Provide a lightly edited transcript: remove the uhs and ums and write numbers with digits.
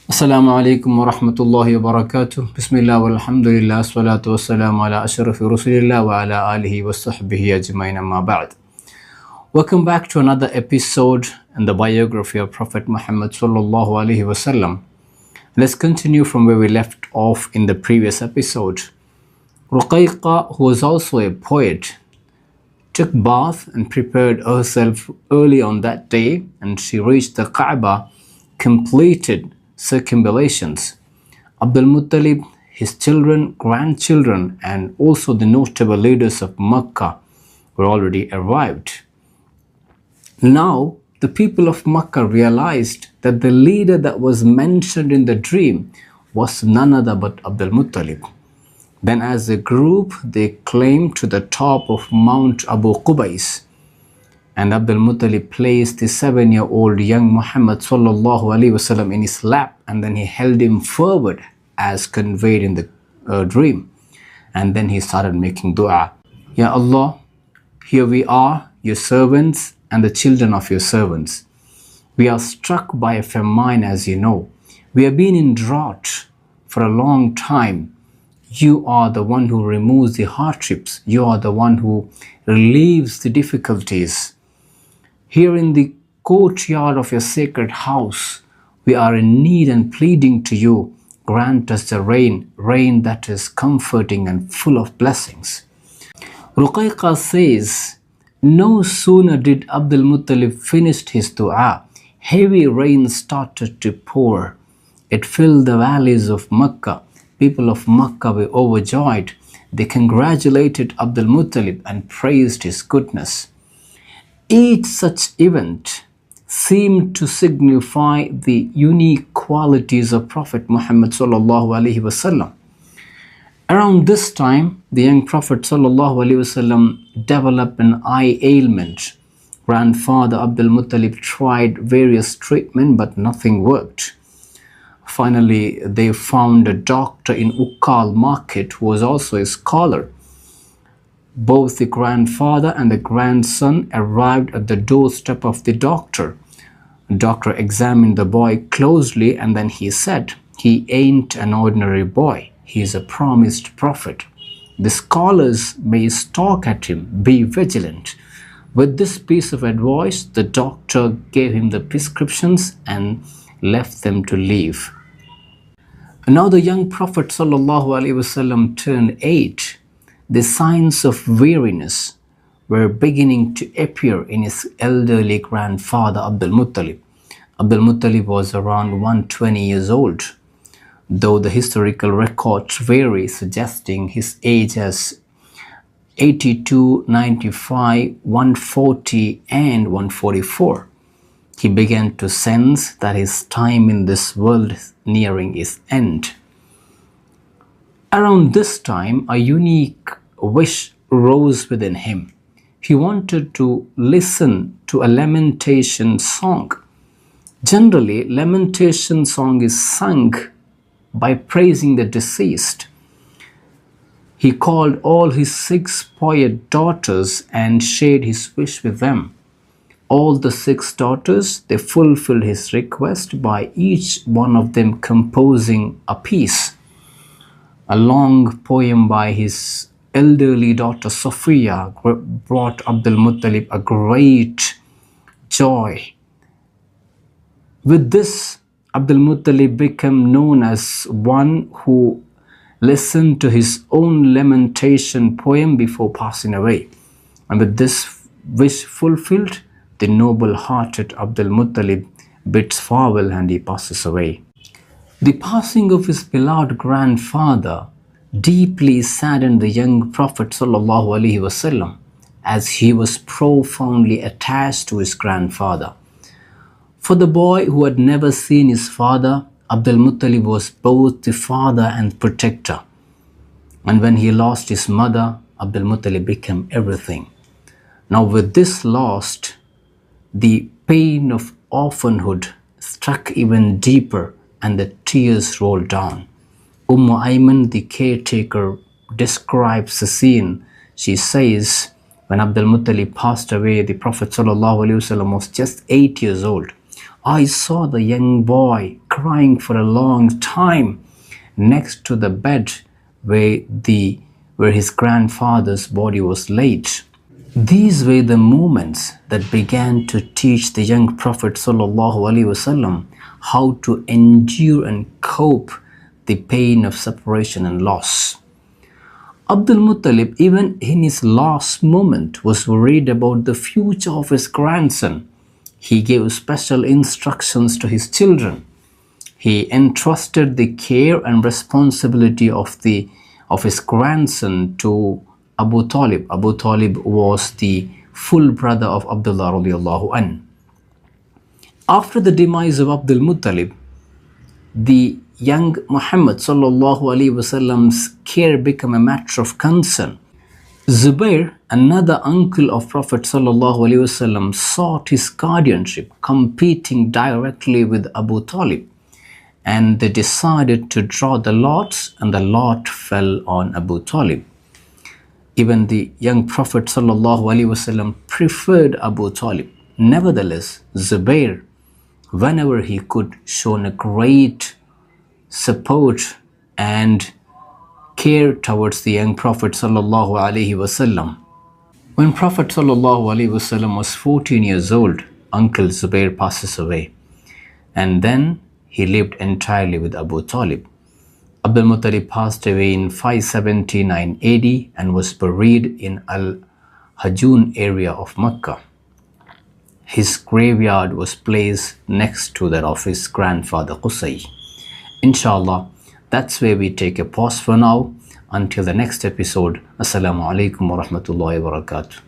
Assalamu alaikum wa rahmatullahi wa barakatuh. Bismillah walhamdulillah, salatu wassalamu ala ashrafi rasulillah wa ala alihi wa sahbihi ajmain, amma ba'd. Welcome back to another episode in the biography of Prophet Muhammad sallallahu alaihi wasallam. Let's continue from where we left off in the previous episode. Rukhayqah, who was also a poet, took bath and prepared herself early on that day, and she reached the Kaaba, completed circumambulations. Abdul-Muttalib, his children, grandchildren, and also the notable leaders of Mecca were already arrived. Now, the people of Mecca realized that the leader that was mentioned in the dream was none other but Abdul-Muttalib. Then as a group, they climbed to the top of Mount Abu Qubais, and Abdul-Muttalib placed the 7-year-old young Muhammad sallallahu alaihi wasallam in his lap, and then he held him forward as conveyed in the dream. And then he started making dua. Ya Allah, here we are, your servants and the children of your servants. We are struck by a famine, as you know. We have been in drought for a long time. You are the one who removes the hardships. You are the one who relieves the difficulties. Here in the courtyard of your sacred house, we are in need and pleading to you. Grant us the rain that is comforting and full of blessings. Rukhayqah says, no sooner did Abdul-Muttalib finish his dua, heavy rain started to pour. It filled the valleys of Mecca. People of Mecca were overjoyed. They congratulated Abdul-Muttalib and praised his goodness. Each such event seemed to signify the unique qualities of Prophet Muhammad sallallahu alaihi wasallam. Around this time, the young Prophet sallallahu alaihi wasallam developed an eye ailment. Grandfather Abdul-Muttalib tried various treatment, but nothing worked. Finally, they found a doctor in Ukkal market who was also a scholar. Both the grandfather and the grandson arrived at the doorstep of the doctor. The doctor examined the boy closely, and then he said, he ain't an ordinary boy. He is a promised prophet. The scholars may stalk at him. Be vigilant. With this piece of advice, the doctor gave him the prescriptions and left them to leave. Now the young Prophet sallallahu alaihi wasallam turned 8. The signs of weariness were beginning to appear in his elderly grandfather Abdul-Muttalib. Abdul-Muttalib was around 120 years old, though the historical records vary, suggesting his age as 82, 95, 140 and 144. He began to sense that his time in this world is nearing its end. Around this time, a unique wish rose within him. He wanted to listen to a lamentation song. Generally, lamentation song is sung by praising the deceased. He called all his 6 poet daughters and shared his wish with them. All the 6 daughters, they fulfilled his request by each one of them composing a piece. A long poem by his elderly daughter Safiyyah brought Abdul-Muttalib a great joy. With this, Abdul-Muttalib became known as one who listened to his own lamentation poem before passing away. And with this wish fulfilled, the noble-hearted Abdul-Muttalib bids farewell and he passes away. The passing of his beloved grandfather deeply saddened the young Prophet sallallahu alaihi wasallam, as he was profoundly attached to his grandfather. For the boy who had never seen his father, Abdul-Muttalib was both the father and protector. And when he lost his mother, Abdul-Muttalib became everything. Now with this lost, the pain of orphanhood struck even deeper, and the tears rolled down. Ayman, the caretaker, describes the scene. She says, when Abdul-Muttalib passed away, the Prophet ﷺ was just 8 years old. I saw the young boy crying for a long time next to the bed where his grandfather's body was laid. These were the moments that began to teach the young Prophet ﷺ how to endure and cope the pain of separation and loss. Abdul-Muttalib, even in his last moment, was worried about the future of his grandson. He gave special instructions to his children. He entrusted the care and responsibility of his grandson to Abu Tālib. Abu Tālib was the full brother of Abdullah radiallahu anhu. After the demise of Abdul-Muttalib, the young Muhammad sallallahu alaihi wasallam's care became a matter of concern. Zubair, another uncle of Prophet sallallahu alaihi wasallam, sought his guardianship, competing directly with Abu Tālib, and they decided to draw the lots, and the lot fell on Abu Tālib. Even the young Prophet ﷺ preferred Abu Tālib. Nevertheless, Zubair, whenever he could, shown a great support and care towards the young Prophet ﷺ. When Prophet ﷺ was 14 years old, Uncle Zubair passes away, and then he lived entirely with Abu Tālib. Abdul-Muttalib passed away in 579 AD and was buried in Al-Hajun area of Mecca. His graveyard was placed next to that of his grandfather Qusay. Inshallah, that's where we take a pause for now. Until the next episode, Assalamu alaikum wa rahmatullahi wa barakatuh.